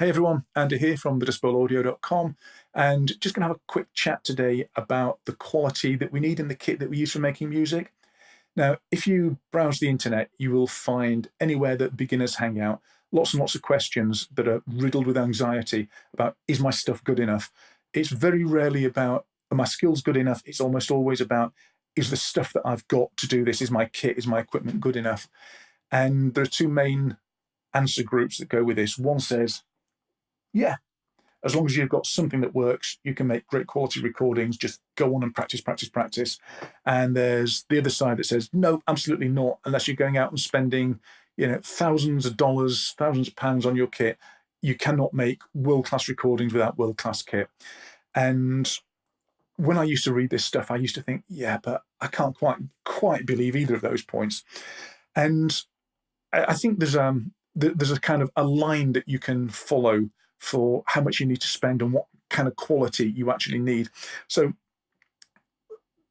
Hey everyone, Andy here from thedispoleaudio.com, and just going to have a quick chat today about the quality that we need in the kit that we use for making music. Now, if you browse the internet, you will find anywhere that beginners hang out, lots and lots of questions that are riddled with anxiety about, is my stuff good enough? It's very rarely about, are my skills good enough? It's almost always about, is the stuff that I've got to do this, is my kit, is my equipment good enough? And there are two main answer groups that go with this. One says, yeah, as long as you've got something that works, you can make great quality recordings. Just go on and practice, practice, practice. And there's the other side that says, no, absolutely not. Unless you're going out and spending, thousands of dollars, thousands of pounds on your kit, you cannot make world-class recordings without world-class kit. And when I used to read this stuff, I used to think, yeah, but I can't quite believe either of those points. And I think there's a kind of a line that you can follow for how much you need to spend and what kind of quality you actually need. So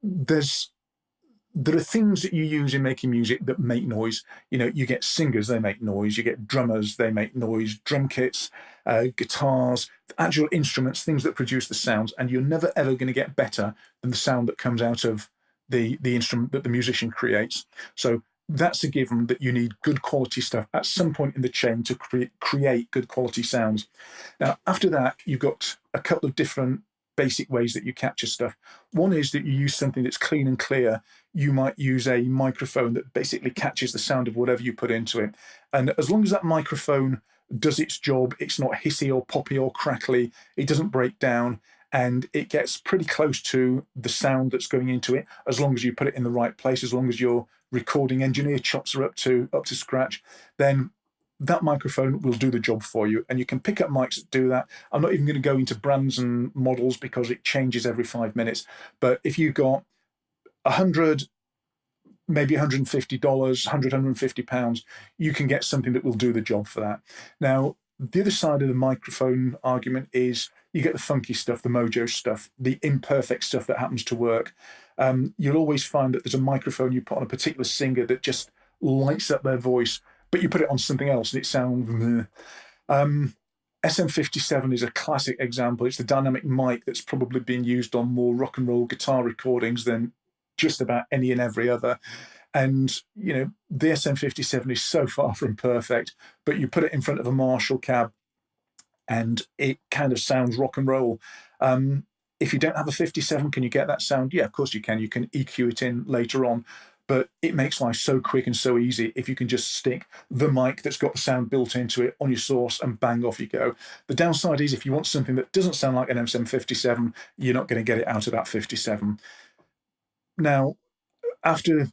there are things that you use in making music that make noise. You get singers, they make noise. You get drummers, they make noise. Drum kits, guitars, actual instruments, things that produce the sounds. And you're never ever going to get better than the sound that comes out of the instrument that the musician creates. So that's a given that you need good quality stuff at some point in the chain to create good quality sounds. Now, after that, you've got a couple of different basic ways that you capture stuff. One is that you use something that's clean and clear. You might use a microphone that basically catches the sound of whatever you put into it. And as long as that microphone does its job, it's not hissy or poppy or crackly, it doesn't break down, and it gets pretty close to the sound that's going into it, as long as you put it in the right place, as long as your recording engineer chops are up to scratch, then that microphone will do the job for you. And you can pick up mics that do that. I'm not even going to go into brands and models because it changes every 5 minutes. But if you've got 100, maybe $150, 100, £150, you can get something that will do the job for that. Now, the other side of the microphone argument is you get the funky stuff, the mojo stuff, the imperfect stuff that happens to work. You'll always find that there's a microphone you put on a particular singer that just lights up their voice, but you put it on something else and it sounds... SM57 is a classic example. It's the dynamic mic that's probably been used on more rock and roll guitar recordings than just about any and every other. And, the SM57 is so far from perfect, but you put it in front of a Marshall cab and it kind of sounds rock and roll. If you don't have a 57, can you get that sound? Yeah, of course you can. You can EQ it in later on, but it makes life so quick and so easy if you can just stick the mic that's got the sound built into it on your source and bang, off you go. The downside is if you want something that doesn't sound like an SM57, you're not going to get it out of that 57. Now, after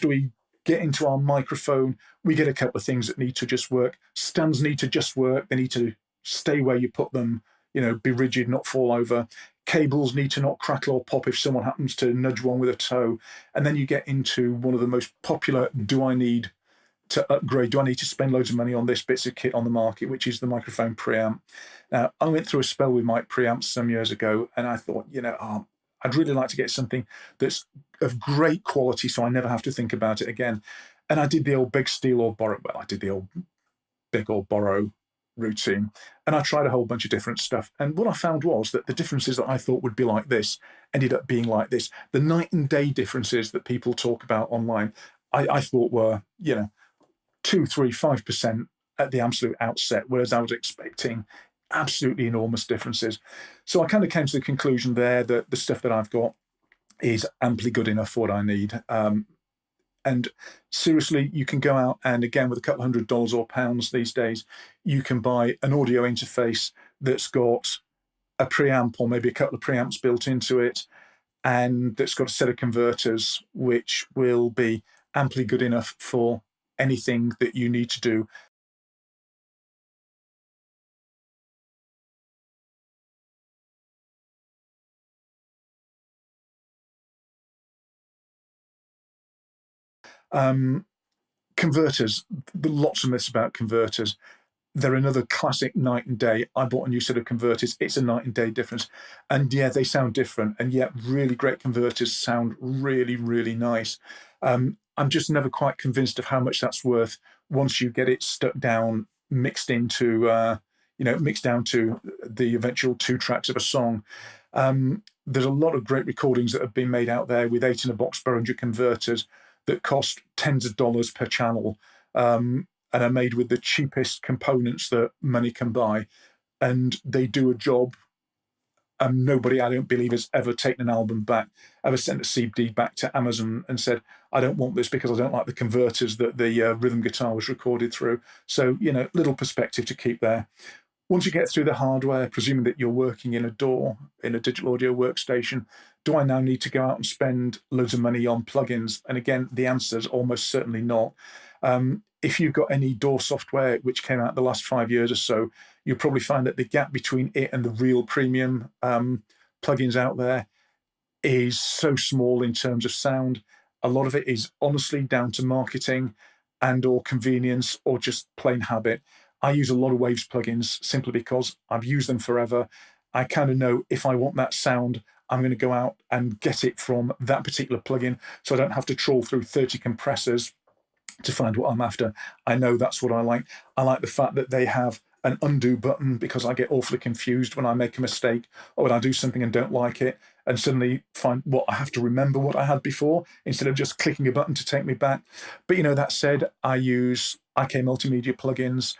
we get into our microphone, we get a couple of things that need to just work. Stands need to just work. They need to stay where you put them, be rigid, not fall over. Cables need to not crackle or pop if someone happens to nudge one with a toe. And then you get into one of the most popular, do I need to upgrade? Do I need to spend loads of money on this bits of kit on the market, which is the microphone preamp. Now, I went through a spell with mic preamps some years ago, and I thought, I'd really like to get something that's of great quality so I never have to think about it again. And I did the old beg, steal or borrow. Well, I did the old beg or borrow routine. And I tried a whole bunch of different stuff. And what I found was that the differences that I thought would be like this ended up being like this. The night and day differences that people talk about online, I thought were, 2, 3, 5% at the absolute outset, whereas I was expecting absolutely enormous differences. So I kind of came to the conclusion there that the stuff that I've got is amply good enough for what I need. And seriously, you can go out and, again, with a couple $100 or pounds these days, you can buy an audio interface that's got a preamp or maybe a couple of preamps built into it, and that's got a set of converters which will be amply good enough for anything that you need to do. Converters, lots of myths about converters. They're another classic night and day. I bought a new set of converters. It's a night and day difference. And yeah, they sound different. And yet really great converters sound really, really nice. I'm just never quite convinced of how much that's worth once you get it stuck down, mixed into mixed down to the eventual 2 tracks of a song. There's a lot of great recordings that have been made out there with 8-in-a-box Behringer converters that cost tens of dollars per channel, and are made with the cheapest components that money can buy. And they do a job. Nobody, I don't believe, has ever taken an album back, ever sent a CD back to Amazon and said, I don't want this because I don't like the converters that the rhythm guitar was recorded through. So, little perspective to keep there. Once you get through the hardware, presuming that you're working in a DAW, in a digital audio workstation, do I now need to go out and spend loads of money on plugins? And again, the answer is almost certainly not. If you've got any DAW software which came out the last 5 years or so, you'll probably find that the gap between it and the real premium plugins out there is so small in terms of sound. A lot of it is honestly down to marketing and or convenience or just plain habit. I use a lot of Waves plugins simply because I've used them forever. I kind of know if I want that sound, I'm going to go out and get it from that particular plugin, so I don't have to trawl through 30 compressors to find what I'm after. I know that's what I like. I like the fact that they have an undo button, because I get awfully confused when I make a mistake or when I do something and don't like it and suddenly find what I have to remember what I had before instead of just clicking a button to take me back. But that said, I use IK Multimedia plugins.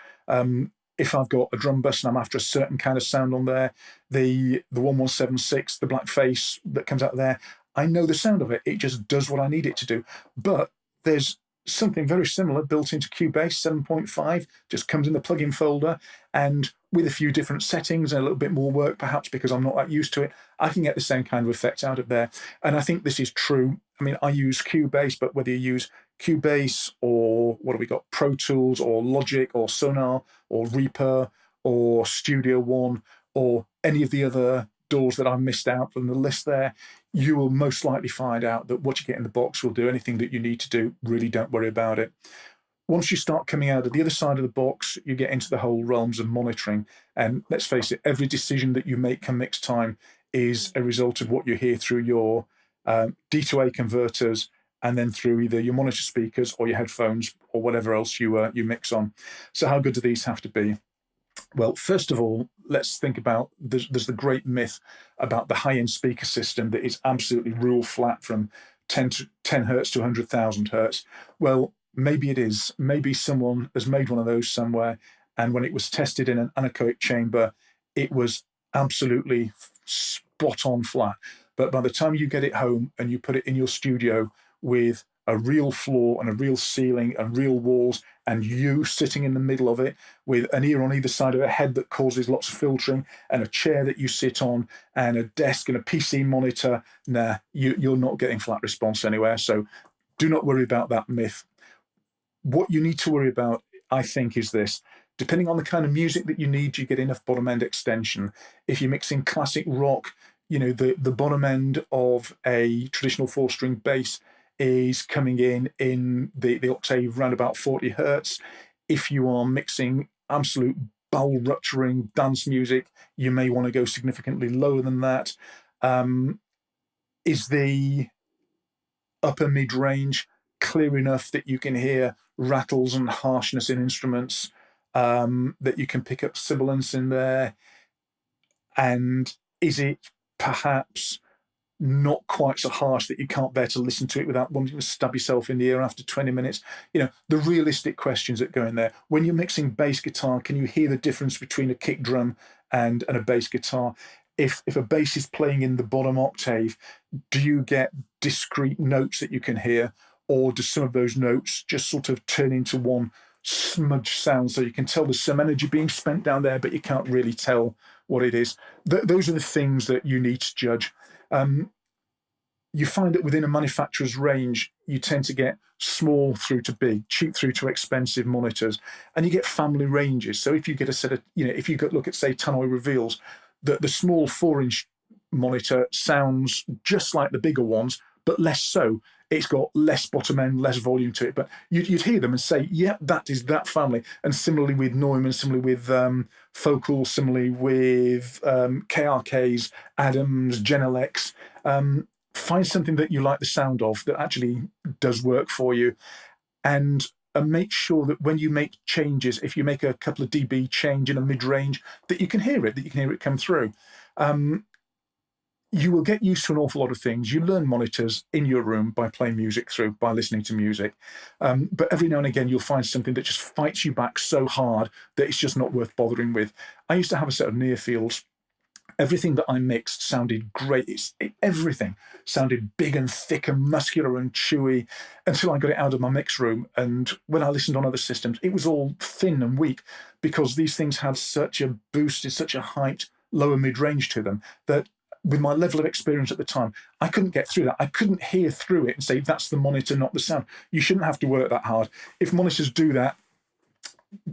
If I've got a drum bus and I'm after a certain kind of sound on there, the 1176, the black face that comes out of there, I know the sound of it. It just does what I need it to do. But there's something very similar built into Cubase 7.5, just comes in the plugin folder, and with a few different settings and a little bit more work, perhaps because I'm not that used to it, I can get the same kind of effect out of there. And I think this is true. I mean, I use Cubase, but whether you use Cubase or what have we got, Pro Tools or Logic or Sonar or Reaper or Studio One or any of the other DAWs that I've missed out from the list there, you will most likely find out that what you get in the box will do anything that you need to do. Really don't worry about it. Once you start coming out of the other side of the box, you get into the whole realms of monitoring. And let's face it, every decision that you make come mix time is a result of what you hear through your D2A converters and then through either your monitor speakers or your headphones or whatever else you mix on. So how good do these have to be? Well, first of all, let's think about, there's the great myth about the high-end speaker system that is absolutely rule flat from 10 hertz to 100,000 hertz. Well, maybe it is. Maybe someone has made one of those somewhere, and when it was tested in an anechoic chamber, it was absolutely spot on flat. But by the time you get it home and you put it in your studio with a real floor and a real ceiling and real walls, and you sitting in the middle of it with an ear on either side of a head that causes lots of filtering and a chair that you sit on and a desk and a PC monitor, you're not getting flat response anywhere. So do not worry about that myth. What you need to worry about, I think, is this. Depending on the kind of music that you need, you get enough bottom end extension. If you're mixing classic rock, the bottom end of a traditional 4-string bass is coming in the octave around about 40 hertz. If you are mixing absolute bowel-rupturing dance music, you may want to go significantly lower than that. Is the upper mid-range clear enough that you can hear rattles and harshness in instruments, that you can pick up sibilance in there? And is it perhaps not quite so harsh that you can't bear to listen to it without wanting to stab yourself in the ear after 20 minutes? The realistic questions that go in there. When you're mixing bass guitar, can you hear the difference between a kick drum and a bass guitar? If a bass is playing in the bottom octave, do you get discrete notes that you can hear, or do some of those notes just sort of turn into one smudge sound, so you can tell there's some energy being spent down there, but you can't really tell what it is? Those are the things that you need to judge. You find that within a manufacturer's range, you tend to get small through to big, cheap through to expensive monitors, and you get family ranges. So if you get a set of, if you look at, say, Tannoy Reveals, the small 4-inch monitor sounds just like the bigger ones, but less so. It's got less bottom end, less volume to it, but you'd hear them and say, yeah, that is that family. And similarly with Neumann, similarly with Focal, similarly with KRKs, Adams, Genelecs. Find something that you like the sound of that actually does work for you. And and make sure that when you make changes, if you make a couple of dB change in a mid-range, that you can hear it come through. You will get used to an awful lot of things. You learn monitors in your room by playing music through, by listening to music. But every now and again, you'll find something that just fights you back so hard that it's just not worth bothering with. I used to have a set of near fields. Everything that I mixed sounded great. Everything sounded big and thick and muscular and chewy until I got it out of my mix room. And when I listened on other systems, it was all thin and weak because these things had such a boosted, such a hyped lower mid-range to them that with my level of experience at the time, I couldn't get through that. I couldn't hear through it and say, that's the monitor, not the sound. You shouldn't have to work that hard. If monitors do that,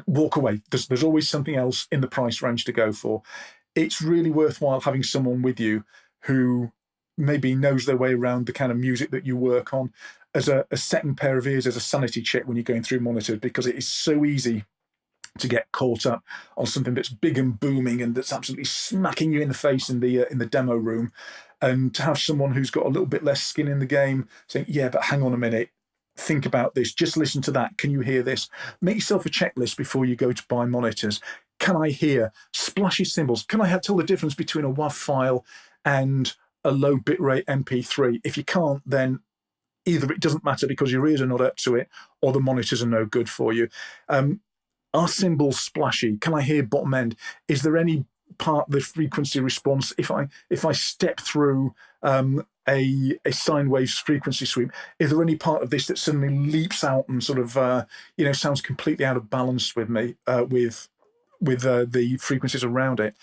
walk away. There's always something else in the price range to go for. It's really worthwhile having someone with you who maybe knows their way around the kind of music that you work on as a second pair of ears, as a sanity check when you're going through monitors, because it is so easy to get caught up on something that's big and booming and that's absolutely smacking you in the face in the demo room, and to have someone who's got a little bit less skin in the game saying, yeah, but hang on a minute, think about this, just listen to that, can you hear this? Make yourself a checklist before you go to buy monitors. Can I hear splashy cymbals? Can I tell the difference between a WAV file and a low bitrate MP3? If you can't, then either it doesn't matter because your ears are not up to it, or the monitors are no good for you. Are cymbals splashy? Can I hear bottom end? Is there any part of the frequency response, if I step through a sine wave's frequency sweep, is there any part of this that suddenly leaps out and sort of sounds completely out of balance with me with the frequencies around it?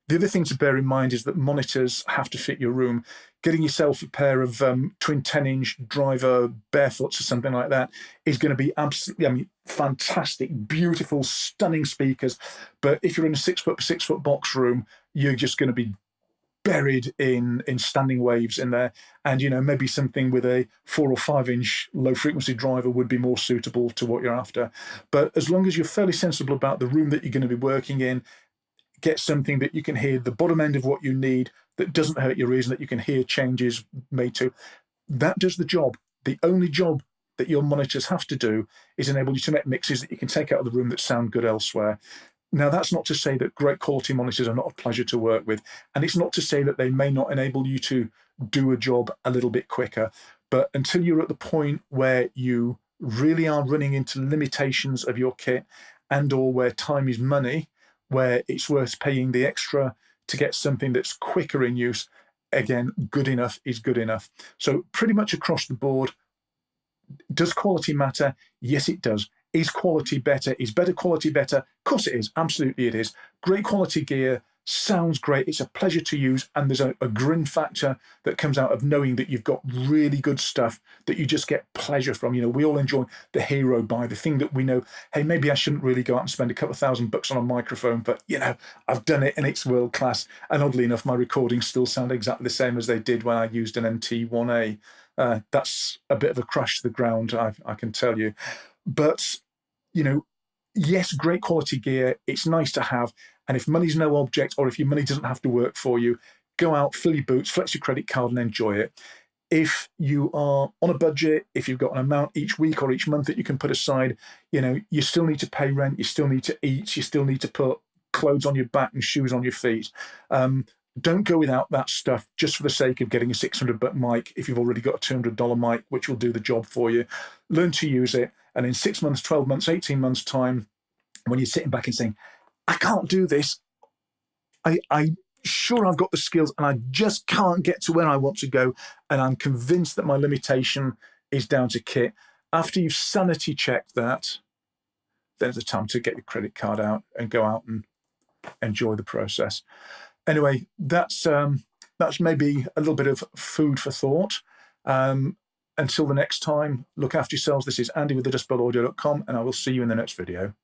The other thing to bear in mind is that monitors have to fit your room. Getting yourself a pair of twin 10-inch driver barefoots or something like that is going to be absolutely, fantastic, beautiful, stunning speakers. But if you're in a 6 foot by 6 foot box room, you're just going to be buried in standing waves in there. And, maybe something with a 4 or 5 inch low frequency driver would be more suitable to what you're after. But as long as you're fairly sensible about the room that you're going to be working in, get something that you can hear the bottom end of what you need, that doesn't hurt your ears, and that you can hear changes made to. That does the job. The only job that your monitors have to do is enable you to make mixes that you can take out of the room that sound good elsewhere. Now, that's not to say that great quality monitors are not a pleasure to work with, and it's not to say that they may not enable you to do a job a little bit quicker. But until you're at the point where you really are running into limitations of your kit, and or where time is money, where it's worth paying the extra to get something that's quicker in use, again, good enough is good enough. So pretty much across the board, does quality matter? Yes, it does. Is quality better? Is better quality better? Of course it is. Absolutely it is. Great quality gear sounds great. It's a pleasure to use. And there's a grin factor that comes out of knowing that you've got really good stuff that you just get pleasure from. We all enjoy the hero buy, the thing that we know, hey, maybe I shouldn't really go out and spend a couple of $1,000 on a microphone, but, I've done it and it's world class. And oddly enough, my recordings still sound exactly the same as they did when I used an MT1A. That's a bit of a crash to the ground, I can tell you. But, yes, great quality gear. It's nice to have. And if money's no object, or if your money doesn't have to work for you, go out, fill your boots, flex your credit card and enjoy it. If you are on a budget, if you've got an amount each week or each month that you can put aside, you still need to pay rent, you still need to eat, you still need to put clothes on your back and shoes on your feet. Don't go without that stuff just for the sake of getting a $600 mic if you've already got a $200 mic, which will do the job for you. Learn to use it. And in 6 months, 12 months, 18 months' time, when you're sitting back and saying, I can't do this, I'm sure I've got the skills and I just can't get to where I want to go, and I'm convinced that my limitation is down to kit. After you've sanity checked that, then it's the time to get your credit card out and go out and enjoy the process. Anyway, that's maybe a little bit of food for thought. Until the next time, look after yourselves. This is Andy with thedustbellaudio.com, and I will see you in the next video.